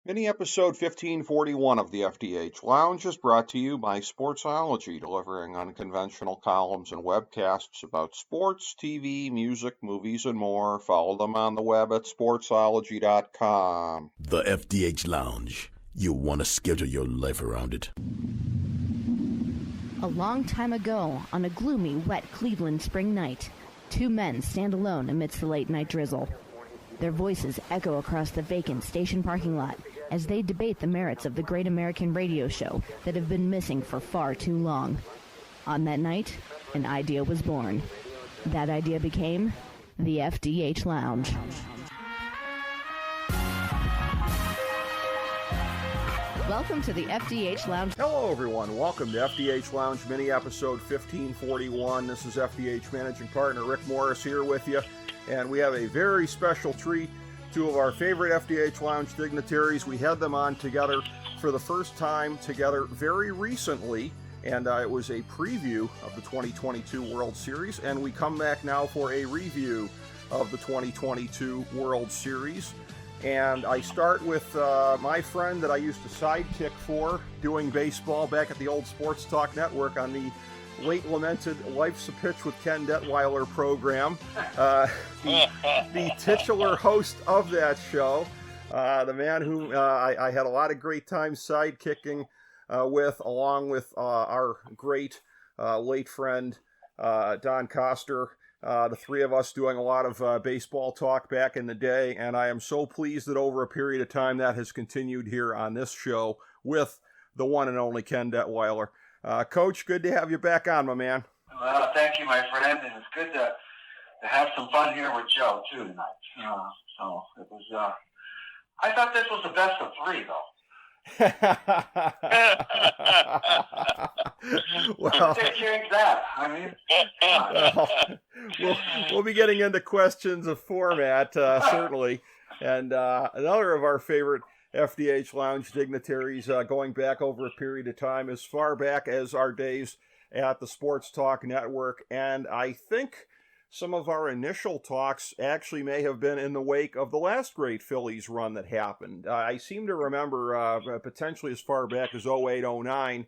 Mini episode 1541 of the FDH Lounge is brought to you by Sportsology, delivering unconventional columns and webcasts about sports, TV, music, movies, and more. Follow them on the web at sportsology.com. The FDH Lounge. You'll want to schedule your life around it. A long time ago, on a gloomy, wet Cleveland spring night, two men stand alone amidst the late-night drizzle. Their voices echo across the vacant station parking lot as they debate the merits of the great American radio show that have been missing for far too long. On that night, an idea was born. That idea became the FDH Lounge. Welcome to the FDH Lounge. Hello, everyone. Welcome to FDH Lounge mini episode 1541. This is FDH managing partner Rick Morris here with you, and we have a very special treat. Two of our favorite FDH Lounge dignitaries. We had them on together for the first time together very recently, and it was a preview of the 2022 World Series, and we come back now for a review of the 2022 World Series. And I start with my friend that I used to sidekick for doing baseball back at the old Sports Talk Network on the late lamented Life's a Pitch with Ken Detwiler program, the titular host of that show, the man who I had a lot of great times sidekicking with, along with our great late friend Don Coster. The three of us doing a lot of baseball talk back in the day, and I am so pleased that over a period of time that has continued here on this show with the one and only Ken Detwiler. Coach, good to have you back on, my man. Well, thank you, my friend, and it's good to have some fun here with Joe, too, tonight. So it was, I thought this was the best of three, though. Well, Take that. I mean, we'll be getting into questions of format, certainly. And another of our favorite FDH Lounge dignitaries, going back over a period of time, as far back as our days at the Sports Talk Network. And I think some of our initial talks actually may have been in the wake of the last great Phillies run that happened. I seem to remember potentially as far back as 08-09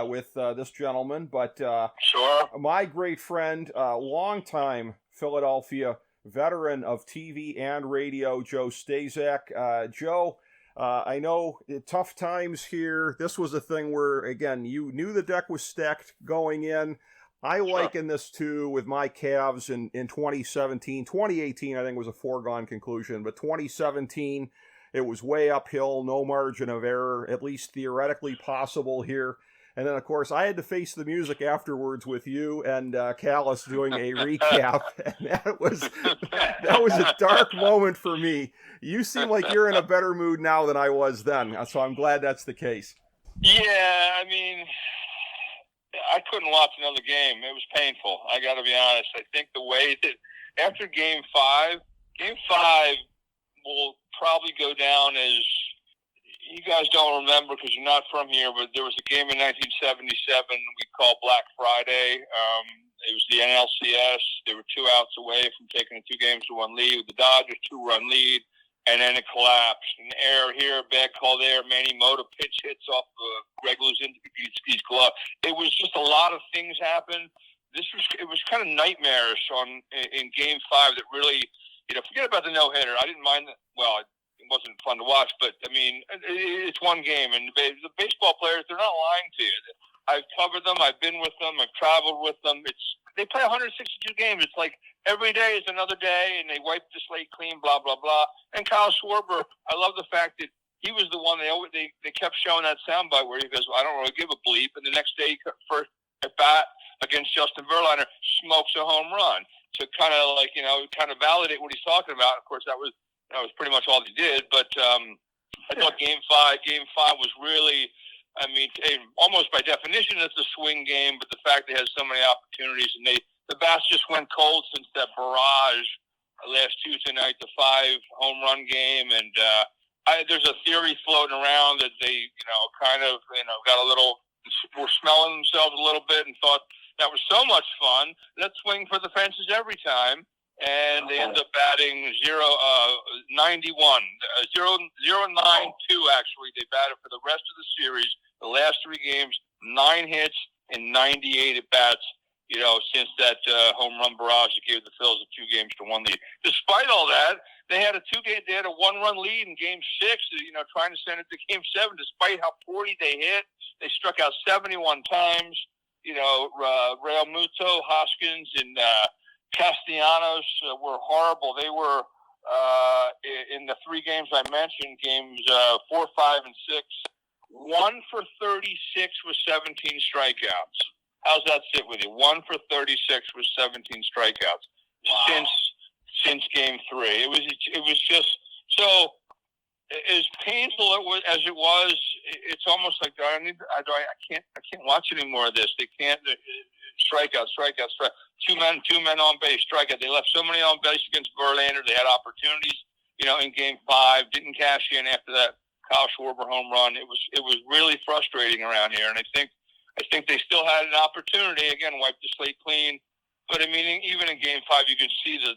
with this gentleman. But sure. My great friend, longtime Philadelphia veteran of TV and radio, Joe Staszak. Joe, I know tough times here. This was a thing where, again, you knew the deck was stacked going in. I liken this to with my Cavs in 2017. 2018, I think, was a foregone conclusion. But 2017, it was way uphill, no margin of error, at least theoretically possible here. And then, of course, I had to face the music afterwards with you and Callis doing a recap. And that was a dark moment for me. You seem like you're in a better mood now than I was then. So I'm glad that's the case. Yeah, I mean, I couldn't watch another game. It was painful. I got to be honest. I think the way that after Game 5 will probably go down as, you guys don't remember because you're not from here, but there was a game in 1977 we called Black Friday. It was the NLCS. They were 2 outs away from taking a 2-1 lead with the Dodgers, 2-run lead, and then it collapsed. An error here, bad call there. Manny Mota pitch hits off Greg Luzinski's glove. It was just a lot of things happened. It was kind of nightmarish in Game 5 that really, forget about the no-hitter. I didn't mind that. Well, it wasn't fun to watch, but I mean, it's one game, and the baseball players, they're not lying to you. I've covered them, I've been with them, I've traveled with them. They play 162 games. It's like every day is another day, and they wipe the slate clean, blah blah blah. And Kyle Schwarber, I love the fact that he was the one they kept showing that soundbite where he goes, well, I don't really give a bleep, and the next day, first at bat against Justin Verlander, smokes a home run to kind of validate what he's talking about. Of course, that was pretty much all he did, but I thought Game 5 was really, I mean, almost by definition, it's a swing game, but the fact they had so many opportunities, and the bats just went cold since that barrage last Tuesday night, the 5 home run game, and there's a theory floating around that they, got a little, were smelling themselves a little bit and thought that was so much fun, let's swing for the fences every time. and they ended up batting 91, 0-9-2 actually. They batted for the rest of the series, the last 3 games, 9 hits and 98 at bats. Since that home run barrage that gave the Phils a 2-1 lead. Despite all that, they had a 1-run lead in Game 6. Trying to send it to Game 7. Despite how poorly they hit, they struck out 71 times. Real Muto, Hoskins, and Castellanos were horrible. They were in the 3 games I mentioned, games 4, 5, and 6. 1 for 36 with 17 strikeouts. How's that sit with you? 1 for 36 with 17 strikeouts. Wow. Since Game 3. It was just so as painful as it was. It's almost like I can't watch any more of this. They can't strikeout. 2 men on base, strikeout. They left so many on base against Verlander. They had opportunities, in Game 5. Didn't cash in after that Kyle Schwarber home run. It was really frustrating around here, and I think they still had an opportunity. Again, wipe the slate clean. But, even in Game 5, you can see the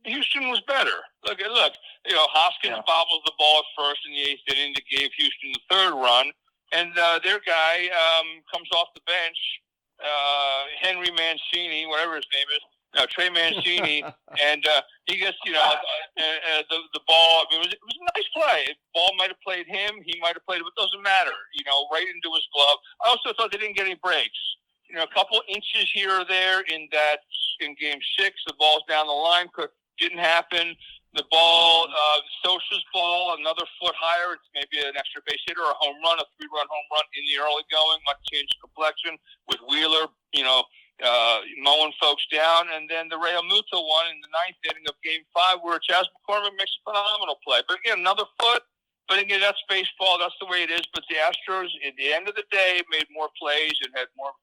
Houston was better. Look, Hoskins bobbles the ball at first in the 8th inning that gave Houston the 3rd run. And their guy comes off the bench, Henry Mancini, whatever his name is. No, Trey Mancini, and he gets, the ball. It was a nice play. The ball might have played him. He might have played it, but it doesn't matter. Right into his glove. I also thought they didn't get any breaks. A couple inches here or there in Game 6, the ball's down the line. Didn't happen. The ball, Sosa's ball, another foot higher. It's maybe an extra base hit or a home run, a 3-run home run in the early going. Might change the complexion with Wheeler, mowing folks down. And then the Real Muto one in the 9th inning of Game 5 where Chas McCormick makes a phenomenal play. But again, another foot. But again, that's baseball. That's the way it is. But the Astros, at the end of the day, made more plays and had more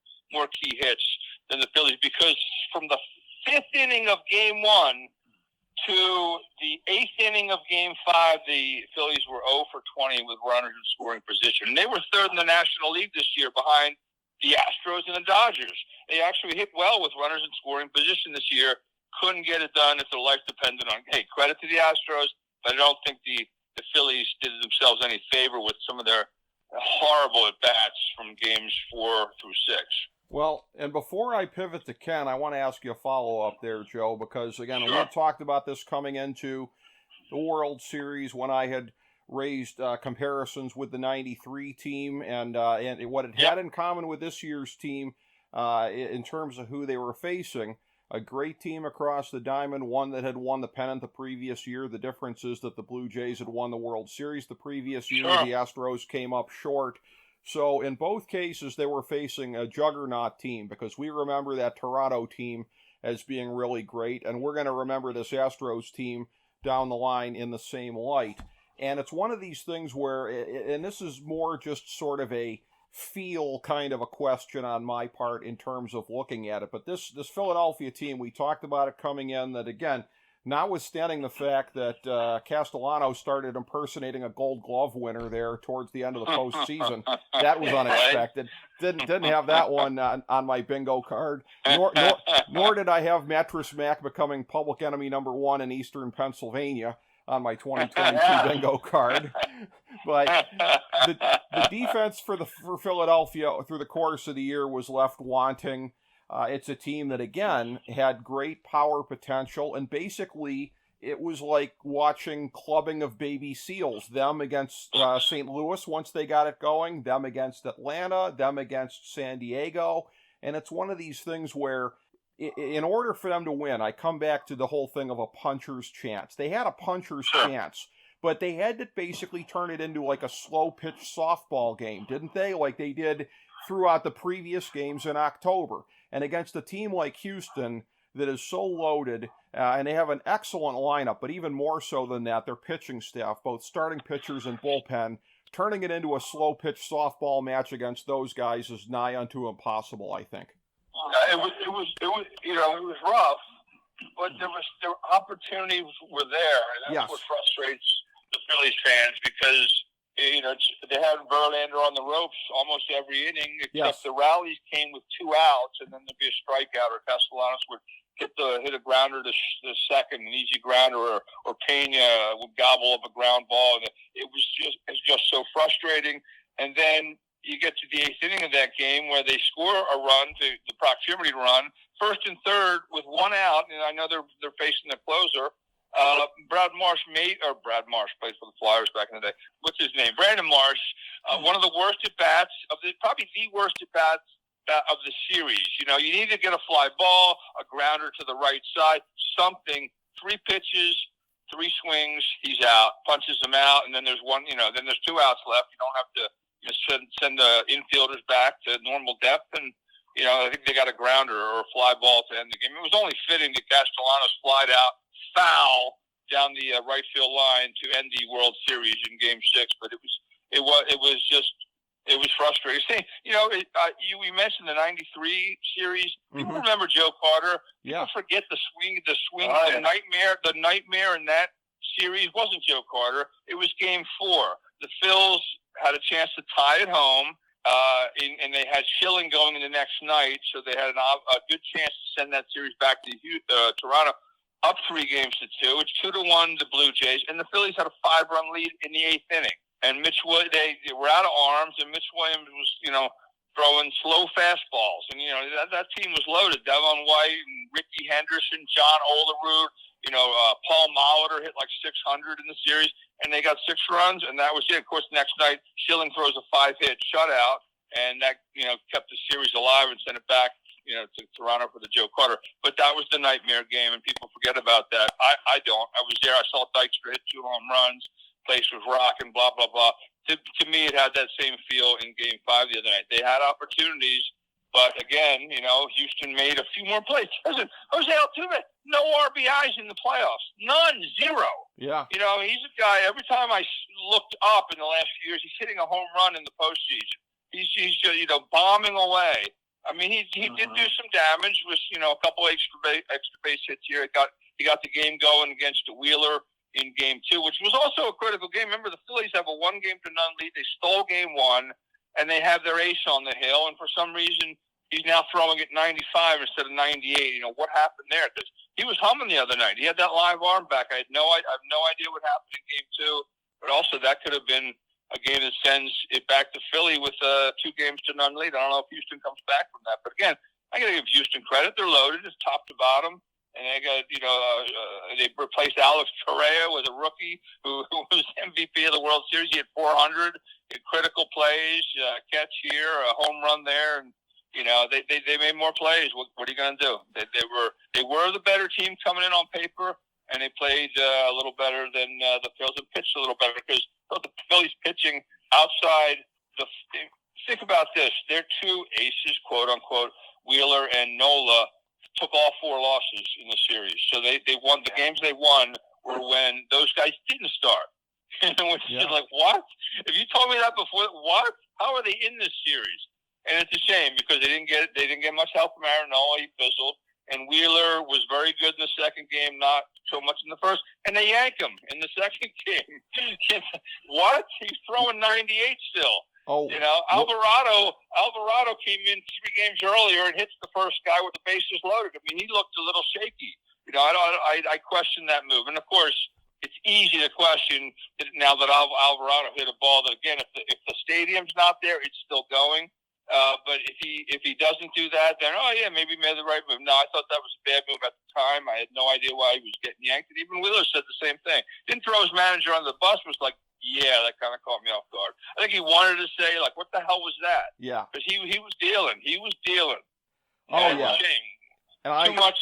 key hits than the Phillies, because from the 5th inning of Game 1 to the 8th inning of Game 5, the Phillies were 0 for 20 with runners in scoring position. And they were 3rd in the National League this year behind the Astros and the Dodgers. They actually hit well with runners in scoring position this year. Couldn't get it done if their life depended on, credit to the Astros, but I don't think the Phillies did themselves any favor with some of their horrible at-bats from Games 4 through 6. Well, and before I pivot to Ken, I want to ask you a follow-up there, Joe, because, again, we had talked about this coming into the World Series when I had raised comparisons with the 93 team and what it had in common with this year's team in terms of who they were facing. A great team across the diamond, one that had won the pennant the previous year. The difference is that the Blue Jays had won the World Series the previous year. The Astros came up short. So in both cases, they were facing a juggernaut team, because we remember that Toronto team as being really great, and we're going to remember this Astros team down the line in the same light. And it's one of these things where, and this is more just sort of a feel kind of a question on my part in terms of looking at it, but this Philadelphia team, we talked about it coming in, that again, notwithstanding the fact that Castellanos started impersonating a Gold Glove winner there towards the end of the postseason, that was unexpected. Didn't have that one on my bingo card. Nor did I have Mattress Mac becoming public enemy number 1 in Eastern Pennsylvania on my 2022 bingo card. But the defense for Philadelphia through the course of the year was left wanting. It's a team that, again, had great power potential, and basically it was like watching clubbing of baby seals. Them against St. Louis once they got it going, them against Atlanta, them against San Diego, and it's one of these things where in order for them to win, I come back to the whole thing of a puncher's chance. They had a puncher's chance, but they had to basically turn it into like a slow-pitch softball game, didn't they? Like they did throughout the previous games in October. And against a team like Houston that is so loaded, and they have an excellent lineup, but even more so than that, their pitching staff, both starting pitchers and bullpen, turning it into a slow-pitch softball match against those guys is nigh unto impossible, I think. It was rough, but their opportunities were there, and that's what frustrates the Phillies fans, because they had Verlander on the ropes almost every inning, except the rallies came with 2 outs, and then there'd be a strikeout, or Castellanos would hit a grounder to second, an easy grounder, or Pena would gobble up a ground ball, and it's just so frustrating. And then you get to the 8th inning of that game where they score a run, to the proximity run, 1st and 3rd with 1 out, and I know they're facing the closer. Brad Marsh plays for the Flyers back in the day. What's his name? Brandon Marsh. One of the worst at bats probably the worst at bats of the series. You need to get a fly ball, a grounder to the right side, something. 3 pitches, 3 swings, he's out. Punches him out, and then there's one. Then there's 2 outs left. You don't have to send the infielders back to normal depth, and I think they got a grounder or a fly ball to end the game. It was only fitting that Castellanos flied out foul down the right field line to end the World Series in Game 6, but it was frustrating. See, we mentioned the '93 series. People remember Joe Carter. People forget the swing, the nightmare in that series wasn't Joe Carter. It was Game 4. The Phils had a chance to tie at home, and they had Schilling going in the next night, so they had a good chance to send that series back to Toronto. Up 3-2. It's 2-1 the Blue Jays, and the Phillies had a 5-run lead in the 8th inning. And they were out of arms, and Mitch Williams was, throwing slow fastballs. And, that team was loaded. Devon White and Ricky Henderson, John Olerud, Paul Molitor hit like 600 in the series, and they got 6 runs, and that was it. Of course, next night, Schilling throws a 5-hit shutout, and that, kept the series alive and sent it back, to Toronto for the Joe Carter. But that was the nightmare game, and people forget about that. I don't. I was there. I saw Dykstra hit 2 home runs. Place was rocking, blah, blah, blah. To me, it had that same feel in Game 5 the other night. They had opportunities, but again, Houston made a few more plays. Listen, Jose Altuve, no RBIs in the playoffs. None. 0. Yeah. He's a guy, every time I looked up in the last few years, he's hitting a home run in the postseason. He's bombing away. I mean, he did do some damage with, a couple extra base hits here. He got the game going against the Wheeler in Game 2, which was also a critical game. Remember, the Phillies have a 1-0 lead. They stole Game 1, and they have their ace on the hill. And for some reason, he's now throwing at 95 instead of 98. What happened there? Because he was humming the other night. He had that live arm back. I have no idea what happened in Game 2. But also, that could have been a game that sends it back to Philly with a 2-0 lead. I don't know if Houston comes back from that. But again, I got to give Houston credit. They're loaded. It's top to bottom. And they got, they replaced Alex Correa with a rookie who was MVP of the World Series. He had 400 critical plays, catch here, a home run there, and they made more plays. What are you going to do? They were the better team coming in on paper, and they played a little better than the Phillies, and pitched a little better because the Phillies pitching outside the. Think about this: their 2 aces, quote unquote, Wheeler and Nola, took all 4 losses in the series. So they won. The games they won were when those guys didn't start. Which is like, what? If you told me that before, what? How are they in this series? And it's a shame because they didn't get much help from Aaron Nola. He fizzled. And Wheeler was very good in the second game, not so much in the first. And they yanked him in the second game. What? He's throwing 98 still. Oh, Alvarado came in 3 games earlier and hits the first guy with the bases loaded. I mean, he looked a little shaky. I question that move. And of course, it's easy to question now that Alvarado hit a ball that, again, if the stadium's not there, it's still going. But if he doesn't do that, then maybe he made the right move. No, I thought that was a bad move at the time. I had no idea why he was getting yanked. And even Wheeler said the same thing. Didn't throw his manager on the bus. Was like, yeah, that kind of caught me off guard. I think he wanted to say, like, what the hell was that? Yeah, because he was dealing. He was dealing. Oh yeah. And too much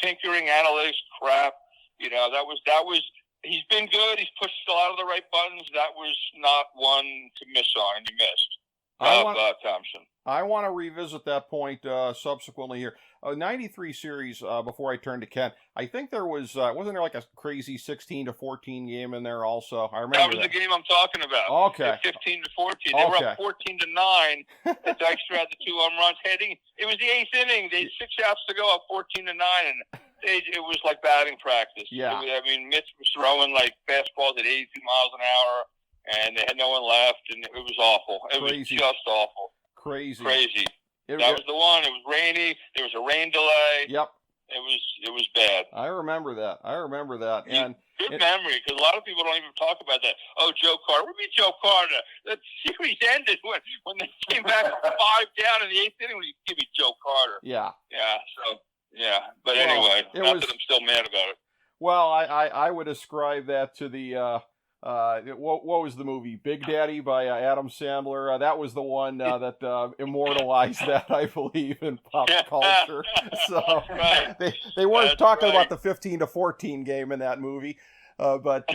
tinkering, analytics crap. That was. He's been good. He's pushed a lot of the right buttons. That was not one to miss on, and he missed. Thompson. I want to revisit that point subsequently here. 93 series, before I turn to Ken, I think there was, wasn't there like a crazy 16-14 game in there also? I remember that was the game I'm talking about. Okay. 15-14. They were up 14-9. Dykstra had the 2 home runs heading. It was the 8th inning. They had 6 outs to go, up 14-9, and it was like batting practice. Yeah. Mitch was throwing like fastballs at 82 miles an hour. And they had no one left, and it was awful. It was just awful. Crazy. That was the one. It was rainy. There was a rain delay. Yep. It was bad. I remember that. And good memory, because a lot of people don't even talk about that. Oh, Joe Carter. What do you mean Joe Carter? That series ended when they came back from 5 down in the 8th inning. When you give me Joe Carter. Yeah. Yeah. So yeah. But anyway, not that I'm still mad about it. Well, I would ascribe that to the what was the movie Big Daddy by Adam Sandler? That was the one that immortalized that, I believe, in pop culture. So right. they weren't talking about the 15-14 game in that movie, but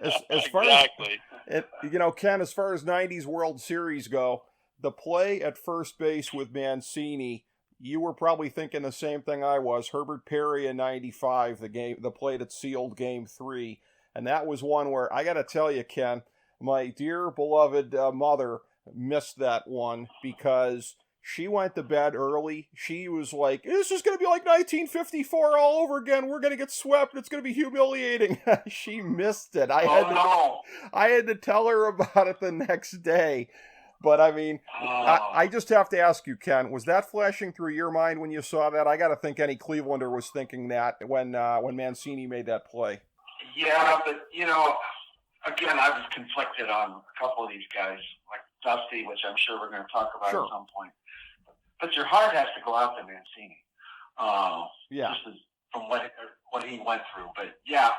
as far exactly. as Ken, as far as '90s World Series go, the play at first base with Mancini. You were probably thinking the same thing I was. Herbert Perry in '95, the play that sealed Game 3. And that was one where, I got to tell you, Ken, my dear beloved mother missed that one because she went to bed early. She was like, this is going to be like 1954 all over again. We're going to get swept. It's going to be humiliating. She missed it. I had to tell her about it the next day. But, I mean, I just have to ask you, Ken, was that flashing through your mind when you saw that? I got to think any Clevelander was thinking that when Mancini made that play. Yeah, but, again, I was conflicted on a couple of these guys, like Dusty, which I'm sure we're going to talk about at some point. But your heart has to go out to Mancini. Just from what he went through. But, yeah,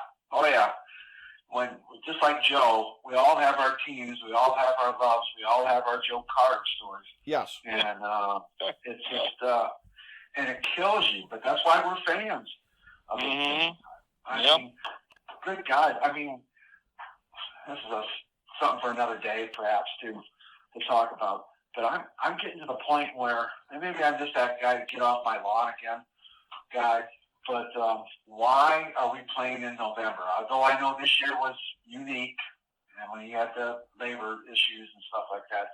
just like Joe, we all have our teams, we all have our loves, we all have our Joe Carter stories. Yes. And it's just, and it kills you, but that's why we're fans of it. I mean, good God. I mean, this is something for another day, perhaps, to talk about. But I'm getting to the point where, and maybe I'm just that guy to get off my lawn again, guy. But why are we playing in November? Although I know this year was unique, and when you had the labor issues and stuff like that.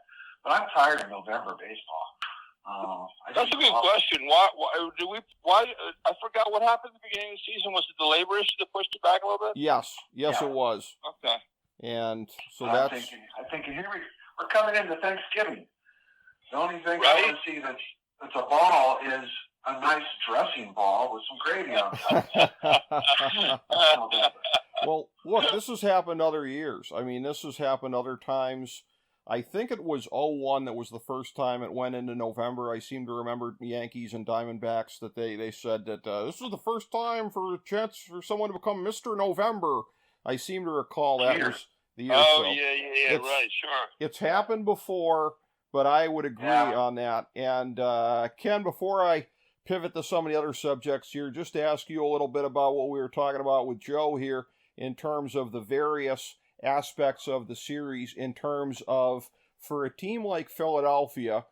But I'm tired of November baseball. That's a good question. Why? I forgot what happened at the beginning of the season. Was it the labor issue that pushed it back a little bit? Yes, it was. Okay. And so I'm thinking here we're coming into Thanksgiving. The only thing I want to see that's a ball is a nice dressing ball with some gravy on it. Well, look, this has happened other years. I mean, this has happened other times. I think it was 2001 that was the first time it went into November. I seem to remember Yankees and Diamondbacks that they said that this is the first time for a chance for someone to become Mr. November. I seem to recall that was the year. Oh, so. Yeah, right, sure. It's happened before, but I would agree on that. And Ken, before I pivot to some of the other subjects here, just to ask you a little bit about what we were talking about with Joe here in terms of the various aspects of the series, in terms of, for a team like Philadelphia,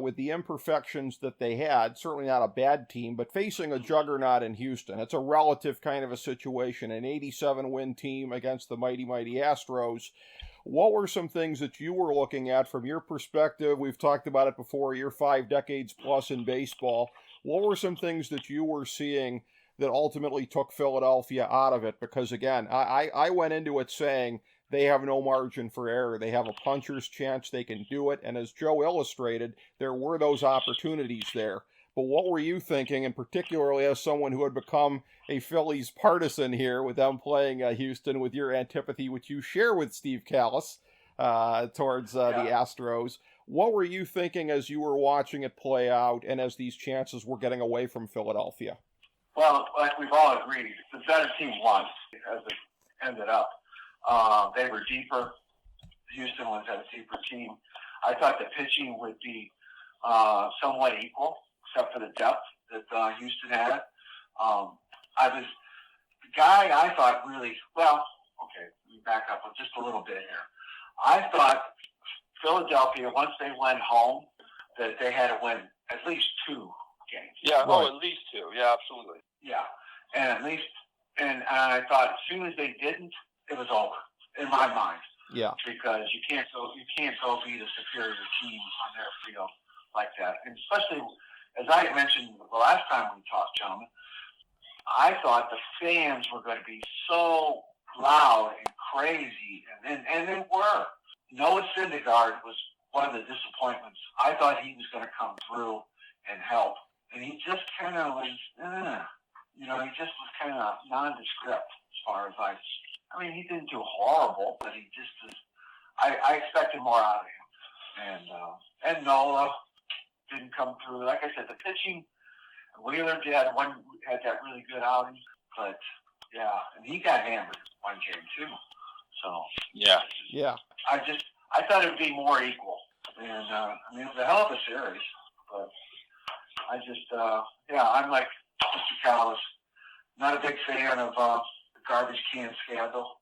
with the imperfections that they had, certainly not a bad team, but facing a juggernaut in Houston. It's a relative kind of a situation, an 87-win team against the mighty Astros. What were some things that you were looking at from your perspective? We've talked about it before, you're 5 decades plus in baseball. What were some things that you were seeing that ultimately took Philadelphia out of it? Because, again, I went into it saying they have no margin for error. They have a puncher's chance. They can do it. And as Joe illustrated, there were those opportunities there. But what were you thinking, and particularly as someone who had become a Phillies partisan here with them playing Houston, with your antipathy, which you share with Steve Callis towards the Astros? What were you thinking as you were watching it play out and as these chances were getting away from Philadelphia? Well, like we've all agreed, the better team won as it ended up. They were deeper. Houston was a deeper team. I thought the pitching would be somewhat equal, except for the depth that Houston had. The guy I thought really, let me back up just a little bit here. I thought Philadelphia, once they went home, that they had to win at least 2 games. Yeah, at least 2. Yeah, absolutely. Yeah, and I thought as soon as they didn't, it was over in my mind. Yeah, because you can't go beat a superior team on their field like that, and especially as I mentioned the last time we talked, gentlemen. I thought the fans were going to be so loud and crazy, and they were. Noah Syndergaard was one of the disappointments. I thought he was going to come through and help and he just kind of was, he just was kind of nondescript as far as I mean, he didn't do horrible, but he just was, I expected more out of him. And Nola didn't come through. Like I said, the pitching, Wheeler had that really good outing, but yeah, and he got hammered one game too. So yeah. I thought it would be more equal, and I mean, it was a hell of a series, but I just I'm like Mr. Callis, not a big fan of the garbage can scandal.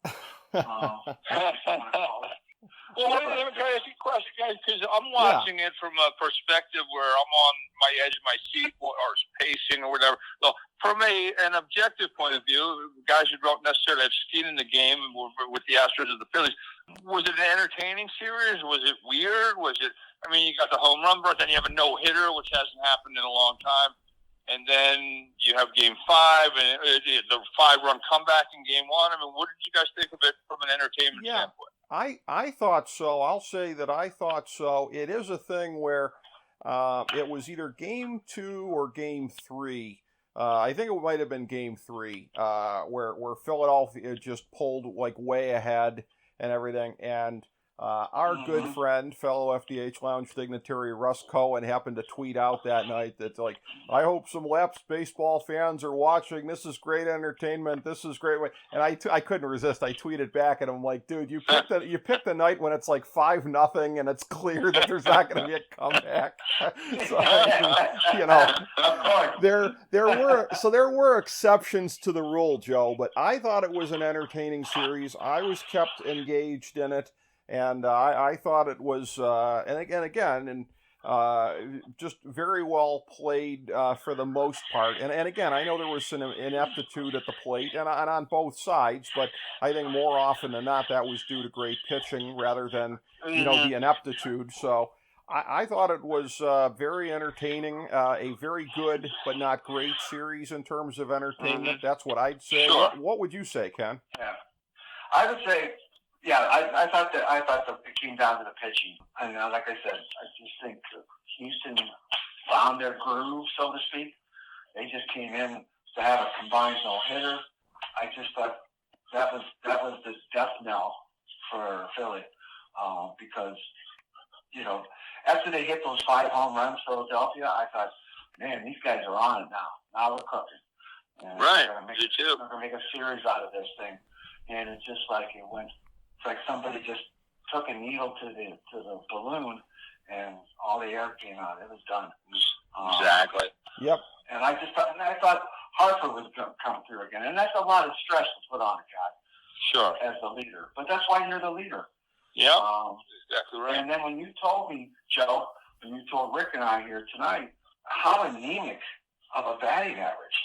Well, let me try to ask you a question, guys, because I'm watching it from a perspective where I'm on my edge of my seat or pacing or whatever. So from an objective point of view, guys who don't necessarily have skin in the game with the Astros or the Phillies, was it an entertaining series? Was it weird? I mean, you got the home run, but then you have a no-hitter, which hasn't happened in a long time. And then you have Game 5 and the 5-run comeback in Game 1. I mean, what did you guys think of it from an entertainment standpoint? I thought so. I'll say that I thought so. It is a thing where it was either Game 2 or Game 3. I think it might have been Game 3 where Philadelphia just pulled like way ahead and everything. And our good friend, fellow FDH Lounge dignitary Russ Cohen happened to tweet out that night that, like, I hope some Leps baseball fans are watching. This is great entertainment. This is great. And I couldn't resist. I tweeted back at him like, dude, you picked the night when it's like 5-0 and it's clear that there's not going to be a comeback. So, there were exceptions to the rule, Joe, but I thought it was an entertaining series. I was kept engaged in it. And I thought it was, just very well played for the most part. And again, I know there was some ineptitude at the plate and on both sides, but I think more often than not that was due to great pitching rather than, the ineptitude. So I thought it was very entertaining, a very good but not great series in terms of entertainment. That's what I'd say. Sure. What would you say, Ken? Yeah, I would say. Yeah, I thought that it came down to the pitching. And like I said, I just think Houston found their groove, so to speak. They just came in to have a combined no-hitter. I just thought that was the death knell for Philly because after they hit those 5 home runs, Philadelphia, I thought, man, these guys are on it now. Now we're cooking. And right, me too. We're gonna make a series out of this thing, and it's just like it went. It's like somebody just took a needle to the balloon, and all the air came out. It was done. Exactly. Yep. And I thought Harper was going to come through again, and that's a lot of stress to put on a guy. Sure. As the leader, but that's why you're the leader. Yeah. Exactly right. And then when you told me, Joe, when you told Rick and I here tonight, how anemic of a batting average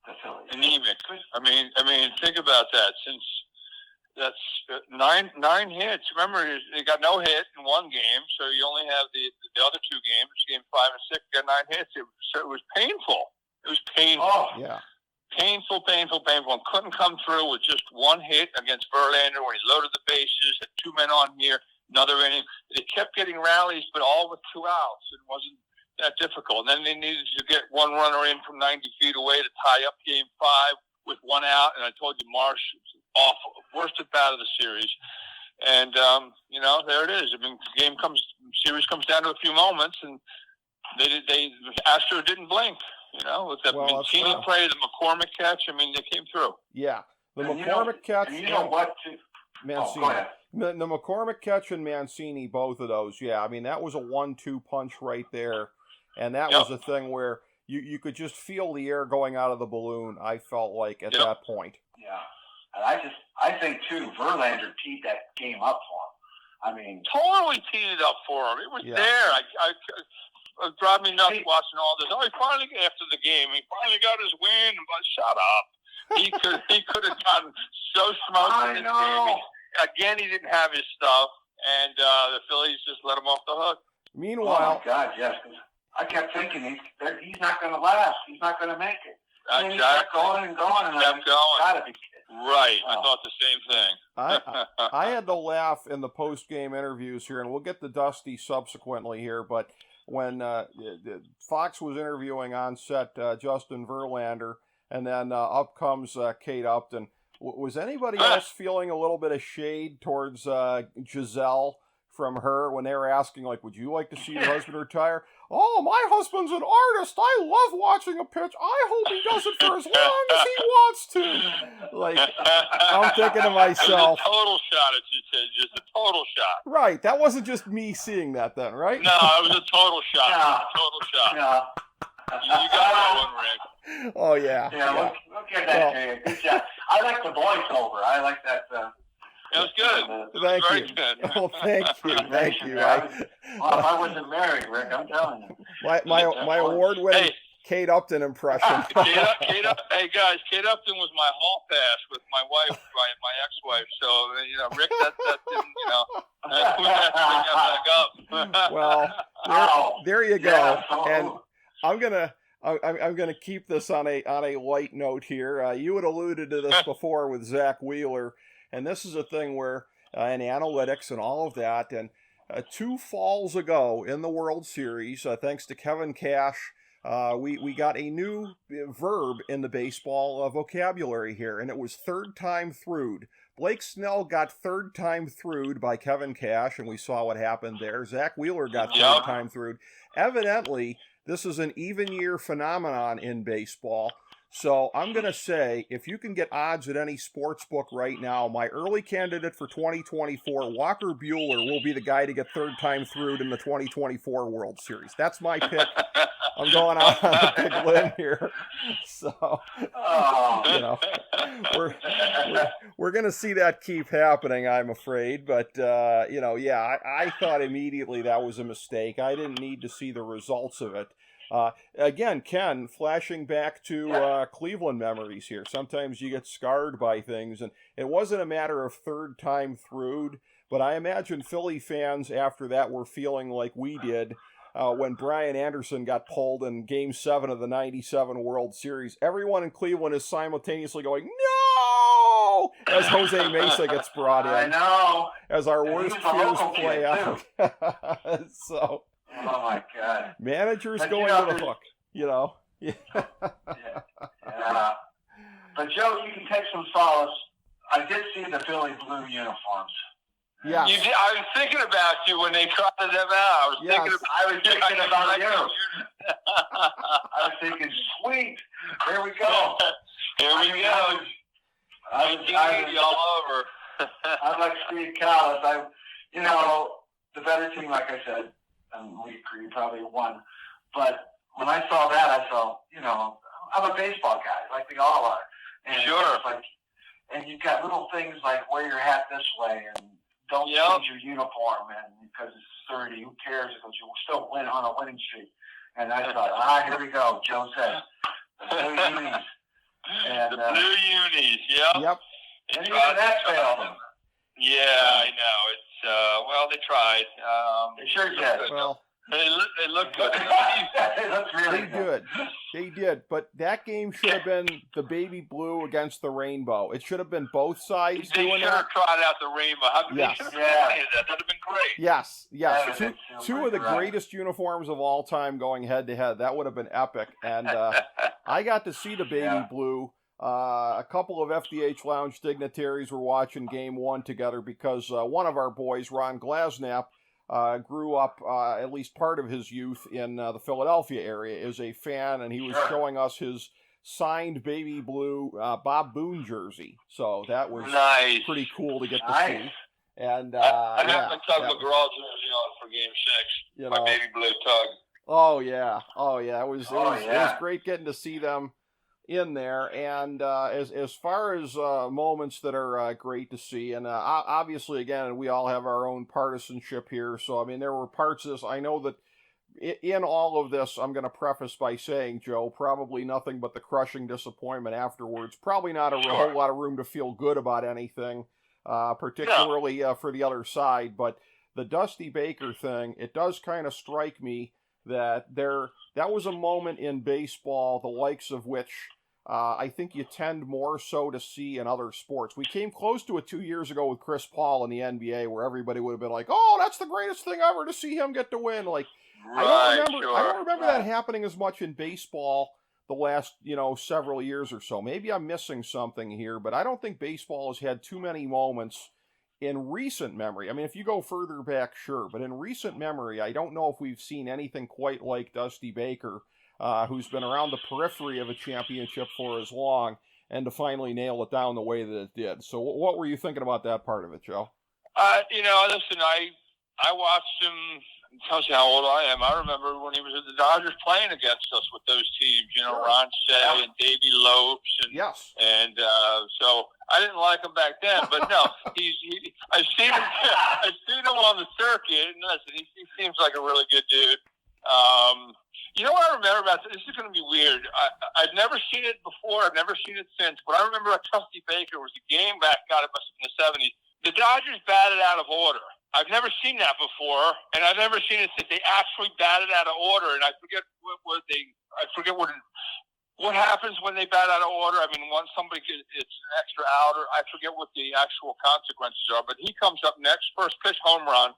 the Phillies. Anemic. I mean, think about that. Since that's nine hits. Remember, they got no hit in one game, so you only have the other 2 games, Game 5 and 6, got 9 hits. So it was painful. It was painful. Oh, yeah. Painful, and couldn't come through with just 1 hit against Verlander when he loaded the bases, had 2 men on here, another inning. They kept getting rallies, but all with 2 outs. It wasn't that difficult. And then they needed to get 1 runner in from 90 feet away to tie up Game 5 with 1 out. And I told you, Marsh was awful, worst at bat of the series. And, there it is. I mean, series comes down to a few moments, and the Astros didn't blink. With that Mancini play, the McCormick catch, I mean, they came through. Yeah. The McCormick catch. You know what? Mancini. Go ahead. The McCormick catch and Mancini, both of those, yeah. I mean, that was a 1-2 punch right there. And that was a thing where you could just feel the air going out of the balloon, I felt like, at that point. Yeah. And I think, too, Verlander teed that game up for him. I mean, totally teed it up for him. It was there. It drive me nuts watching all this. He finally, after the game, he finally got his win. But shut up. He could have gotten so smoked in this game. Again, he didn't have his stuff, and the Phillies just let him off the hook. Meanwhile, oh my God, yes. I kept thinking he's not going to last. He's not going to make it. And he kept going and going. And kept going. Gotta be kidding. Right. I thought the same thing. I had to laugh in the post-game interviews here, and we'll get to Dusty subsequently here, but when Fox was interviewing on set Justin Verlander, and then up comes Kate Upton. Was anybody else feeling a little bit of shade towards Giselle from her when they were asking, like, would you like to see your husband retire? Oh, my husband's an artist. I love watching a pitch. I hope he does it for as long as he wants to. Like, I'm thinking to myself. It was a total shot, as you said. Just a total shot. Right. That wasn't just me seeing that then, right? No, it was a total shot. Yeah. It was a total shot. Yeah. You got that one, Rick. Oh, yeah. Yeah, we'll get that to you. Good job. I like the voiceover. I like that. It was good. Thank Very you. good. Oh, thank you. Thank you. Well, if I wasn't married, Rick, I'm telling you. My award-winning Kate Upton impression. Kate Upton was my hall pass with my wife, my ex-wife. So, Rick, that didn't, we had to bring that back up. Well, there you go. Yeah, and I'm gonna keep this on a light note here. You had alluded to this before with Zach Wheeler, and this is a thing where in analytics and all of that, and 2 falls ago in the World Series, thanks to Kevin Cash, we got a new verb in the baseball vocabulary here, and it was third time through'd. Blake Snell got third time through'd by Kevin Cash, and we saw what happened there. Zach Wheeler got third time through'd. Evidently, this is an even year phenomenon in baseball. So I'm going to say, if you can get odds at any sports book right now, my early candidate for 2024, Walker Buehler, will be the guy to get third time through in the 2024 World Series. That's my pick. I'm going out on a big limb here. So, we're going to see that keep happening, I'm afraid. But, I thought immediately that was a mistake. I didn't need to see the results of it. Again, Ken, flashing back to Cleveland memories here. Sometimes you get scarred by things, and it wasn't a matter of third time through, but I imagine Philly fans after that were feeling like we did when Brian Anderson got pulled in Game 7 of the 97 World Series. Everyone in Cleveland is simultaneously going, no! As Jose Mesa gets brought in. I know. As our worst fears play out. So... Oh, my God. Managers But, going to the hook, Yeah. But, Joe, you can take some solace. I did see the Philly blue uniforms. Yeah. I was thinking about you when they trotted them out. I was thinking about you. I was thinking, sweet. Here we go. Here we go. I was all over. I'm like Steve Callis. The better team, like I said, and we probably won. But when I saw that, I thought, I'm a baseball guy, like we all are. And sure. And you've got little things like wear your hat this way and don't change your uniform, and because it's 30, who cares? Because you'll still win on a winning streak. And I thought, here we go. Joe said, the blue unis. And, the blue unis, Yep. And even that failed. Yeah, I know. It's they tried. They sure did. Well, they look good. They look really good. They did. But that game should have been the baby blue against the rainbow. It should have been both sides they doing should have tried out the rainbow. Yes. That would have been great. Yes. Yeah, Two of the greatest uniforms of all time going head to head. That would have been epic. And I got to see the baby blue. A couple of FDH Lounge dignitaries were watching Game 1 together because one of our boys, Ron Glasnap, grew up, at least part of his youth, in the Philadelphia area, is a fan, and he was showing us his signed baby blue Bob Boone jersey. So that was pretty cool to get to see. And I have my Tug McGraw jersey on for Game 6, my baby blue Tug. Oh, yeah. It was great getting to see them in there. And as far as moments that are great to see, and obviously, again, we all have our own partisanship here, so I mean there were parts of this. I know that in all of this, I'm going to preface by saying, Joe, probably nothing but the crushing disappointment afterwards. Probably not a whole lot of room to feel good about anything, particularly for the other side. But the Dusty Baker thing, it does kind of strike me that that was a moment in baseball, the likes of which I think you tend more so to see in other sports. We came close to it 2 years ago with Chris Paul in the NBA, where everybody would have been like, "Oh, that's the greatest thing ever to see him get to win." Like, Right, I don't remember that happening as much in baseball the last, several years or so. Maybe I'm missing something here, but I don't think baseball has had too many moments in recent memory. I mean, if you go further back, sure, but in recent memory, I don't know if we've seen anything quite like Dusty Baker, who's been around the periphery of a championship for as long, and to finally nail it down the way that it did. So what were you thinking about that part of it, Joe? Listen, I watched him. It tells you how old I am. I remember when he was at the Dodgers playing against us with those teams, Sure. Ron Shea and Davey Lopes. And, yes. And so I didn't like him back then, but no, I've seen him on the circuit, and listen, he seems like a really good dude. You know what I remember about this? This is going to be weird. I've never seen it before. I've never seen it since. But I remember Dusty Baker was a game back. God, it must have been the 70s. The Dodgers batted out of order. I've never seen that before, and I've never seen it since they actually batted out of order. And I forget what happens when they bat out of order. I mean, once somebody it's an extra out, or I forget what the actual consequences are. But he comes up next, first pitch home run.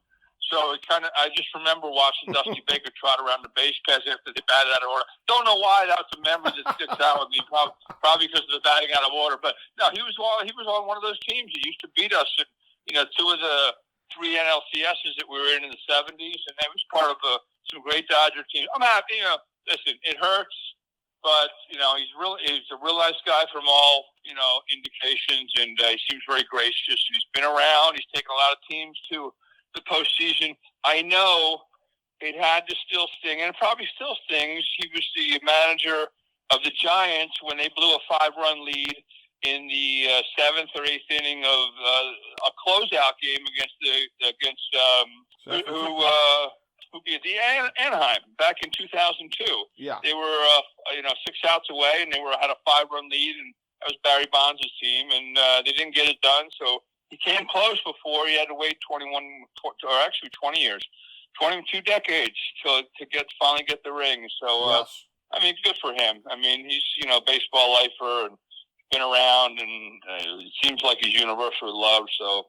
So I just remember watching Dusty Baker trot around the base paths after they batted out of order. Don't know why that's a memory that sticks out with me. Probably because of the batting out of order. But no, he was on one of those teams that used to beat us. And, two of the 3 NLCSs that we were in the 70s, and that was part of some great Dodger teams. I'm happy. Listen, it hurts, but he's a real nice guy from all indications, and he seems very gracious. He's been around. He's taken a lot of teams to the postseason. I know it had to still sting, and it probably still stings. He was the manager of the Giants when they blew a 5-run lead in the 7th or 8th inning of a closeout game against who beat the Anaheim back in 2002. Yeah, they were 6 outs away, and they had a 5-run lead, and that was Barry Bonds' team, and they didn't get it done. So he came close before. He had to wait 20 years, 22 decades to finally get the ring. So yes. I mean, good for him. I mean, he's baseball lifer and been around, and it seems like he's universally loved. So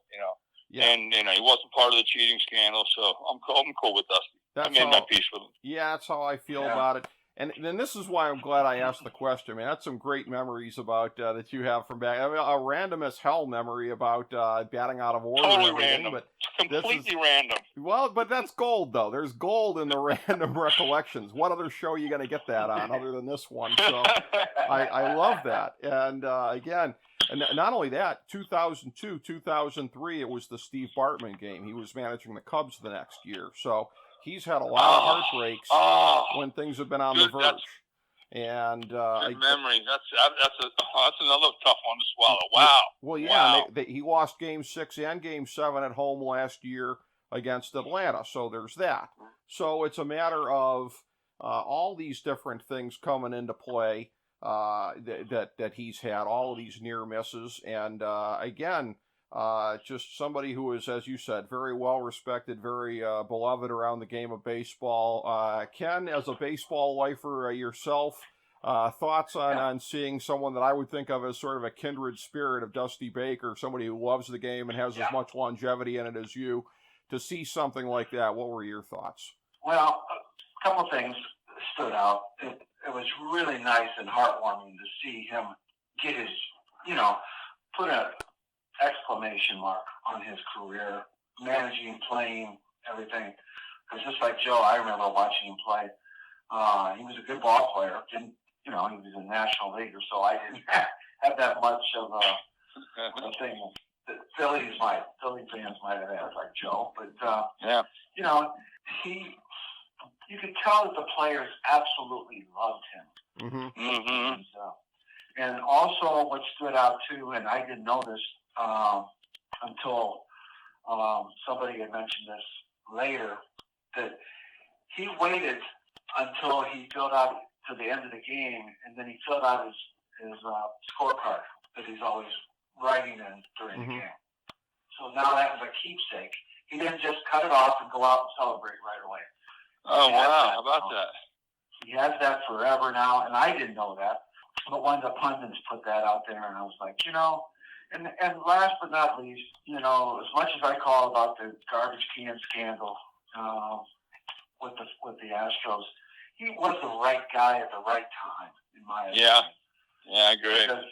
Yeah. And he wasn't part of the cheating scandal. So I'm cool with Dusty. I made my peace with him. Yeah, that's how I feel about it. And then this is why I'm glad I asked the question. I mean, that's some great memories about that you have from back. I mean, a random as hell memory about batting out of order. Totally and everything, random. But completely random. Well, but that's gold, though. There's gold in the random recollections. What other show are you going to get that on other than this one? So I love that. And again, and not only that, 2002, 2003, it was the Steve Bartman game. He was managing the Cubs the next year. So he's had a lot of heartbreaks when things have been on the verge. And good memory. That's another tough one to swallow. Wow. Well, yeah, wow. He lost Game 6 and Game 7 at home last year against Atlanta. So there's that. So it's a matter of all these different things coming into play that he's had, all of these near misses, and again. Just somebody who is, as you said, very well respected, very beloved around the game of baseball. Ken, as a baseball lifer yourself, thoughts on seeing someone that I would think of as sort of a kindred spirit of Dusty Baker, somebody who loves the game and has as much longevity in it as you, to see something like that? What were your thoughts? Well, a couple things stood out. It was really nice and heartwarming to see him get his, put a exclamation mark on his career, managing, playing, everything. Because just like Joe, I remember watching him play. He was a good ball player. He was a National Leaguer, so I didn't have that much of a thing that Philly fans might have had, like Joe. But you could tell that the players absolutely loved him. Mm-hmm. And also, what stood out too, and I didn't know this until somebody had mentioned this later, that he waited until he filled out to the end of the game, and then he filled out his scorecard that he's always writing in during the game. So now that was a keepsake. He didn't just cut it off and go out and celebrate right away. Oh, wow. How about that? He has that forever now, and I didn't know that. But one of the pundits put that out there, and I was like, and last but not least, as much as I call about the garbage can scandal with the Astros, he was the right guy at the right time, in my opinion. Yeah, I agree. Because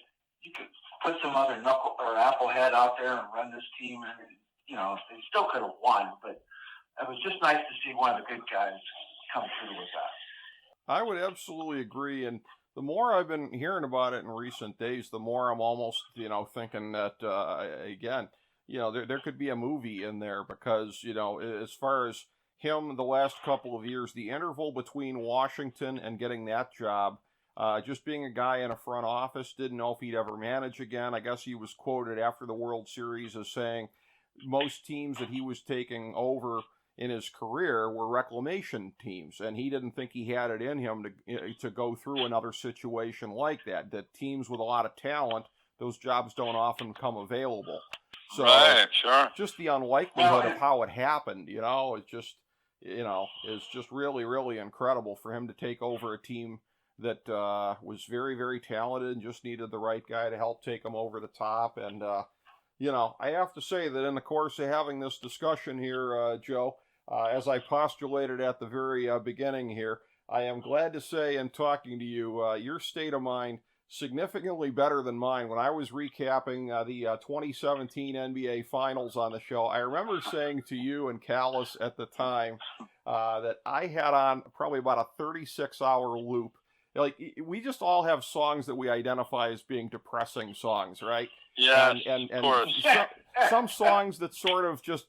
you could put some other knuckle or applehead out there and run this team, and they still could have won, but it was just nice to see one of the good guys come through with that. I would absolutely agree, and the more I've been hearing about it in recent days, the more I'm almost, thinking that, again, there could be a movie in there because, as far as him the last couple of years, the interval between Washington and getting that job, just being a guy in a front office, didn't know if he'd ever manage again. I guess he was quoted after the World Series as saying most teams that he was taking over in his career were reclamation teams, and he didn't think he had it in him to go through another situation like that. That teams with a lot of talent, those jobs don't often come available. So right, sure. Just the unlikelihood of how it happened, it's just, is just really, really incredible for him to take over a team that was very, very talented and just needed the right guy to help take them over the top. And, I have to say that in the course of having this discussion here, Joe, as I postulated at the very beginning here, I am glad to say in talking to you, your state of mind significantly better than mine. When I was recapping the 2017 NBA Finals on the show, I remember saying to you and Callis at the time that I had on probably about a 36-hour loop. Like, we just all have songs that we identify as being depressing songs, right? Yeah, and of course. Some songs that sort of just,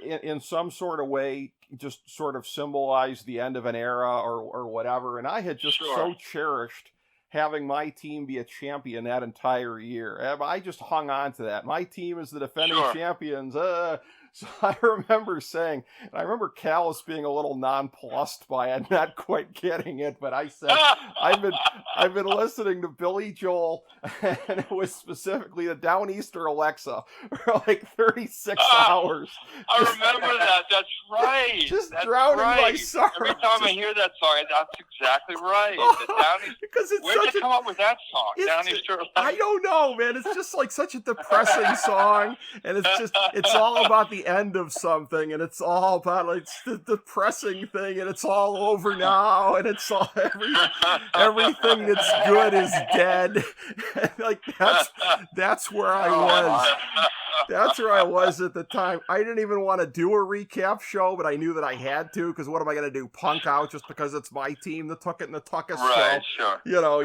in some sort of way, just sort of symbolize the end of an era or whatever. And I had just so cherished having my team be a champion that entire year. I just hung on to that. My team is the defending champions. So I remember saying, and I remember Callis being a little nonplussed by it, not quite getting it, but I said, I've been listening to Billy Joel, and it was specifically the Downeaster Alexa for like 36 hours. I remember that. That's right. Just that's drowning right. my sorrow. Every time I hear that song, that's exactly right. Because it's where'd you come up with that song? Downeaster Alexa? I don't know, man. It's just like such a depressing song, and it's all about the end of something, and it's all about like the depressing thing, and it's all over now, and it's all everything that's good is dead. Like that's where I was. That's where I was at the time. I didn't even want to do a recap show, but I knew that I had to, because what am I going to do? Punk out just because it's my team that took it in the Tuckus right, show? Sure.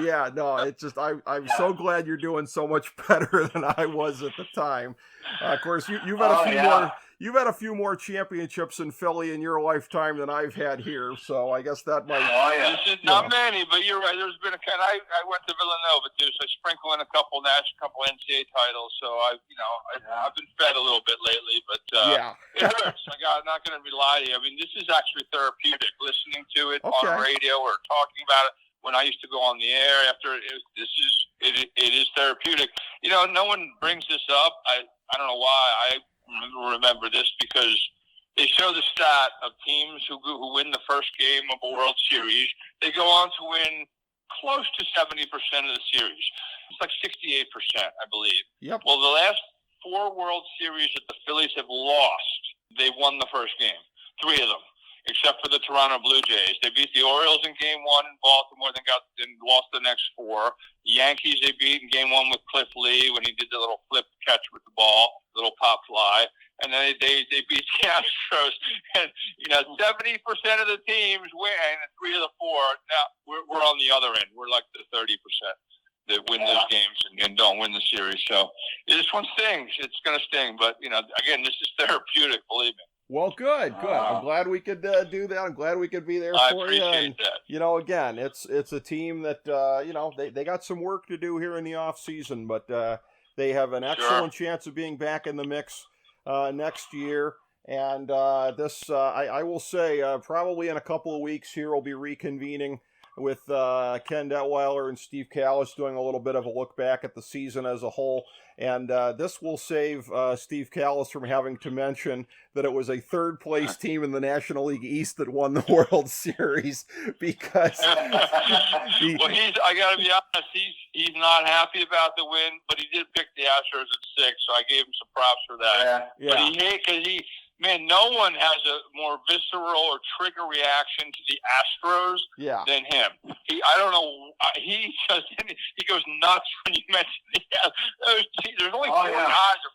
It's just I'm so glad you're doing so much better than I was at the time. Of course, you've had a few more. You've had a few more championships in Philly in your lifetime than I've had here, so I guess that might. This is not many, but you're right. There's been I went to Villanova too, so I sprinkle in a couple NCAA titles. So I've been fed a little bit lately, but it hurts. I'm not going to lie to you. I mean, this is actually therapeutic. Listening to it on radio or talking about it when I used to go on the air after it is therapeutic. No one brings this up. I don't know why. I remember this because they show the stat of teams who win the first game of a World Series. They go on to win close to 70% of the series. It's like 68%, I believe. Yep. Well, the last 4 World Series that the Phillies have lost, they won the first game. 3 of them, except for the Toronto Blue Jays. They beat the Orioles in Game 1 in Baltimore, then lost the next 4. The Yankees they beat in Game 1 with Cliff Lee when he did the little flip catch with the ball, little pop fly. And then they beat the Astros. And, 70% of the teams win, and 3 of the 4. Now, we're on the other end. We're like the 30% that win those games and don't win the series. So this one stings. It's going to sting. But, again, this is therapeutic, believe me. Well, good. I'm glad we could do that. I'm glad we could be there for you. I And, appreciate that. Again, it's a team that, they got some work to do here in the off season, but they have an excellent chance of being back in the mix next year. And I will say, probably in a couple of weeks here, we'll be reconvening with Ken Detwiler and Steve Callis doing a little bit of a look back at the season as a whole. And this will save Steve Callis from having to mention that it was a third-place team in the National League East that won the World Series because... I got to be honest, he's not happy about the win, but he did pick the Astros at 6, so I gave him some props for that. Yeah. But no one has a more visceral or trigger reaction to the Astros than him. I don't know. He goes nuts when you mention there's only 4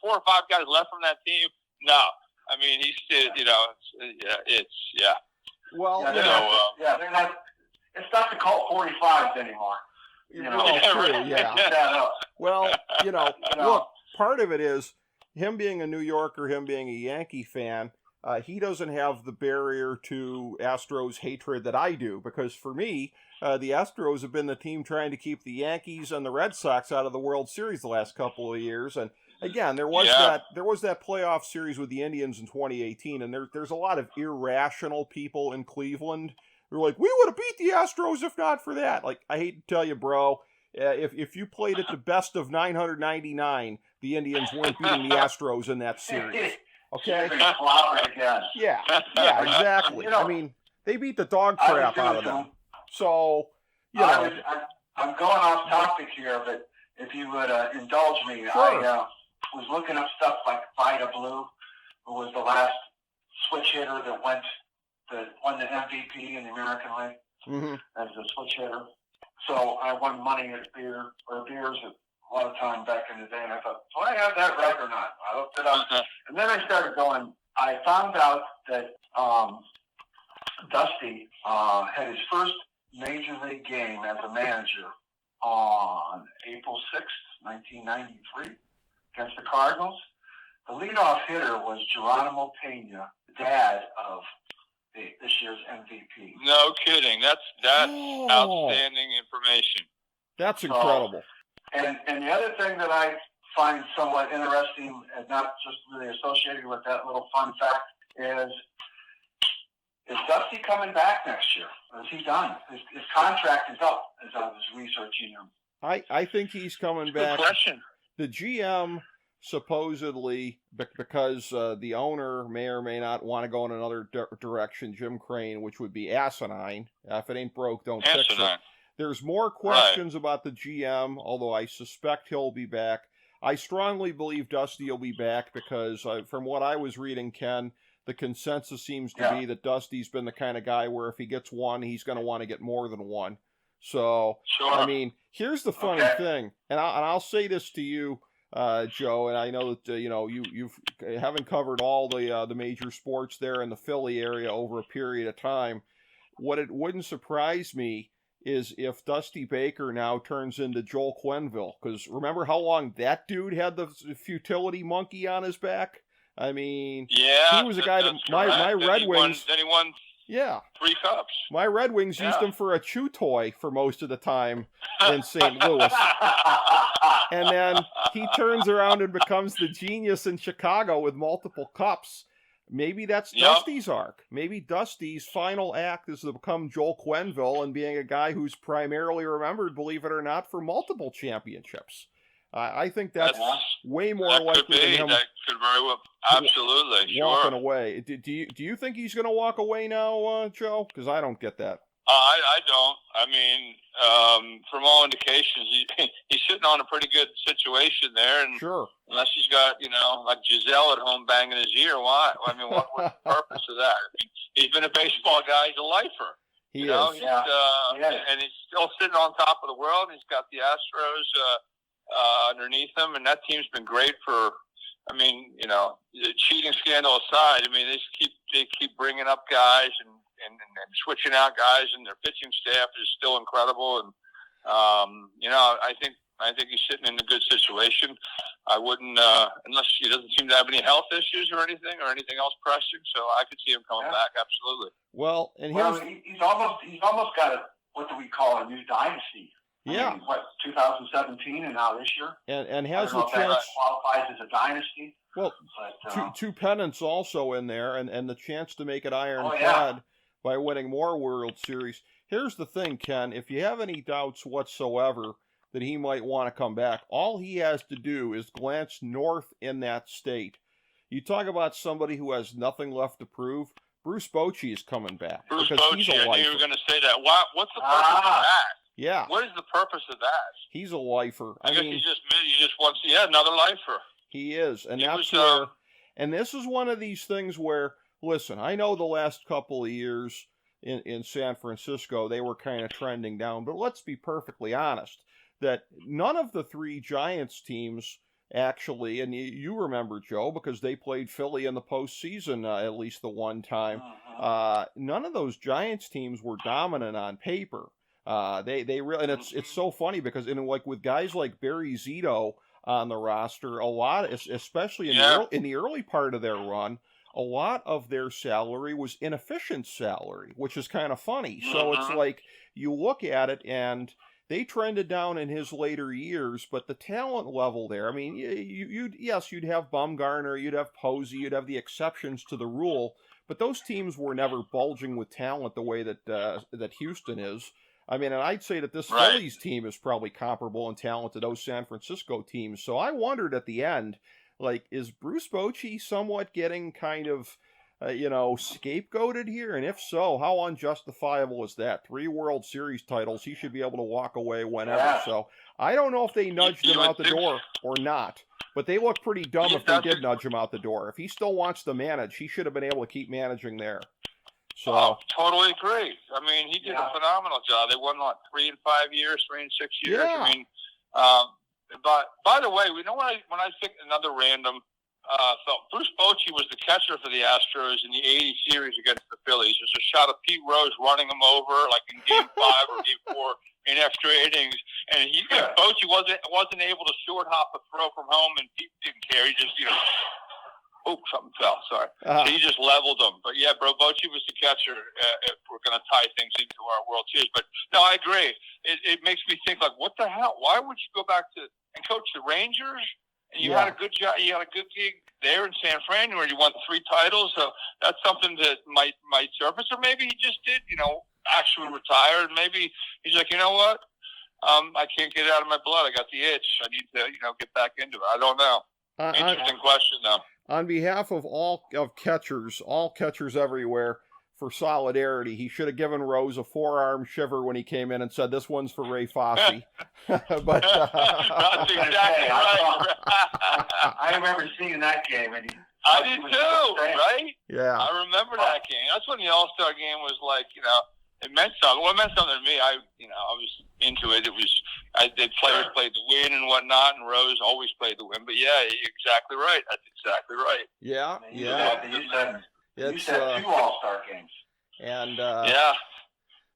or 5 guys left from that team. No, I mean Well, they're not. It's not the Colt 45s anymore. Well, look, part of it is him being a New Yorker, him being a Yankee fan. He doesn't have the barrier to Astros hatred that I do, because for me, the Astros have been the team trying to keep the Yankees and the Red Sox out of the World Series the last couple of years. And again, there was that playoff series with the Indians in 2018, and there's a lot of irrational people in Cleveland. They're like, we would have beat the Astros if not for that. Like, I hate to tell you, bro, if you played at the best of 999, the Indians weren't beating the Astros in that series. Okay? Yeah, exactly. I mean, they beat the dog crap out of them. So, I'm going off topic here, but if you would indulge me, sure. I was looking up stuff like Vida Blue, who was the last switch hitter that won the MVP in the American League as a switch hitter. So I won money at beers a lot of time back in the day, and I thought, do I have that right or not? I looked it up, and then I started going. I found out that Dusty had his first major league game as a manager on April 6th, 1993, against the Cardinals. The leadoff hitter was Geronimo Pena, the dad of this year's MVP. No kidding. That's outstanding information. That's incredible. And the other thing that I find somewhat interesting, and not just really associated with that little fun fact, is Dusty coming back next year? Or is he done? His contract is up, as I was researching him. I think he's coming back. Good question. The GM supposedly, because the owner may or may not want to go in another direction, Jim Crane, which would be asinine. If it ain't broke, don't fix it. There's more questions about the GM, although I suspect he'll be back. I strongly believe Dusty will be back because from what I was reading, Ken, the consensus seems to be that Dusty's been the kind of guy where if he gets one, he's going to want to get more than one. So, I mean, here's the funny thing, and I'll say this to you, Joe, and I know that you haven't covered all the major sports there in the Philly area over a period of time. What it wouldn't surprise me is if Dusty Baker now turns into Joel Quenneville, because remember how long that dude had the futility monkey on his back? I mean, he was a guy that my Red Wings. Then he won 3 cups. My Red Wings used him for a chew toy for most of the time in St. Louis. And then he turns around and becomes the genius in Chicago with multiple cups. Maybe that's Dusty's arc. Maybe Dusty's final act is to become Joel Quenneville and being a guy who's primarily remembered, believe it or not, for multiple championships. I think that's way more likely than him. That could very well, absolutely, walking away. Do you think he's going to walk away now, Joe? Because I don't get that. I don't. I mean, from all indications, he's sitting on a pretty good situation there, and unless he's got like Giselle at home banging his ear, why? I mean, what's the purpose of that? I mean, he's been a baseball guy. He's a lifer. He is. And he's still sitting on top of the world. He's got the Astros underneath him, and that team's been great for. I mean, the cheating scandal aside, I mean, they keep bringing up guys and switching out guys, and their pitching staff is still incredible. And I think he's sitting in a good situation. I wouldn't, unless he doesn't seem to have any health issues or anything else pressing. So I could see him coming back. Absolutely. Well, and he's almost got what do we call a new dynasty? Yeah. I mean, 2017 and now this year? And has the chance... that qualifies as a dynasty. Well, two pennants also in there, and the chance to make it ironclad by winning more World Series. Here's the thing, Ken. If you have any doubts whatsoever that he might want to come back, all he has to do is glance north in that state. You talk about somebody who has nothing left to prove. Bruce Bochy is coming back. Bruce because Bochy, he's a lifer. I knew you were going to say that. What's the purpose of that? Yeah. What is the purpose of that? He's a lifer. I guess he just wants, another lifer. He is. And that's where, and this is one of these things where, listen, I know the last couple of years in San Francisco, they were kind of trending down, but let's be perfectly honest, that none of the three Giants teams actually, and you remember, Joe, because they played Philly in the postseason at least the one time, none of those Giants teams were dominant on paper. They really, and it's so funny because like with guys like Barry Zito on the roster, a lot, especially in the early part of their run, a lot of their salary was inefficient salary, which is kind of funny. So it's like you look at it and they trended down in his later years, but the talent level there, I mean, you'd have Bumgarner, you'd have Posey, you'd have the exceptions to the rule, but those teams were never bulging with talent the way that Houston is. I mean, and I'd say that this Phillies team is probably comparable in talent to those San Francisco teams. So I wondered at the end, like, is Bruce Bochy somewhat getting kind of, scapegoated here? And if so, how unjustifiable is that? 3 World Series titles, he should be able to walk away whenever. Yeah. So I don't know if they nudged him out the door or not. But they look pretty dumb if they did nudge him out the door. If he still wants to manage, he should have been able to keep managing there. So totally agree. I mean, he did a phenomenal job. They won 3 and 5 years, 3 and 6 years. Yeah. I mean, but by the way, when I think another random thought, Bruce Bochy was the catcher for the Astros in the '80 series against the Phillies. There's a shot of Pete Rose running him over, like in Game 5 or Game 4 in extra innings, and Bochy wasn't able to short hop a throw from home, and Pete didn't care. He just something fell. Sorry. So he just leveled them. But yeah, Bochy was the catcher. If we're going to tie things into our World Series, but no, I agree. It makes me think, like, what the hell? Why would you go back to and coach the Rangers? And you had a good job. You had a good gig there in San Fran, where you won 3 titles. So that's something that might surface, or maybe he just did, actually retire. And maybe he's like, you know what? I can't get it out of my blood. I got the itch. I need to, get back into it. I don't know. Interesting question, though. On behalf of all catchers everywhere, for solidarity, he should have given Rose a forearm shiver when he came in and said, "This one's for Ray Fosse." But that's exactly right. I remember seeing that game, and I did too, right? Yeah, I remember that game. That's when the All-Star game was like, it meant something. Well, it meant something to me. I was into it. The players played the win and whatnot, and Rose always played the win. But yeah, you're exactly right. That's exactly right. Yeah. You said 2 All-Star games. And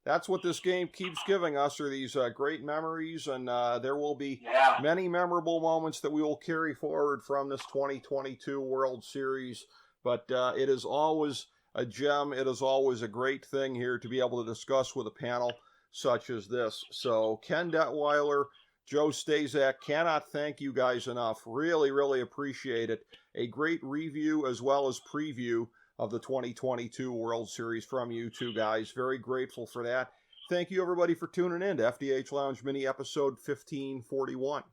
that's what this game keeps giving us, are these great memories, and there will be many memorable moments that we will carry forward from this 2022 World Series. But it is always a gem. It is always a great thing here to be able to discuss with a panel such as this. So Ken Detwiler, Joe Staszak, cannot thank you guys enough. Really, really appreciate it. A great review as well as preview of the 2022 World Series from you two guys. Very grateful for that. Thank you, everybody, for tuning in to FDH Lounge Mini Episode 1541.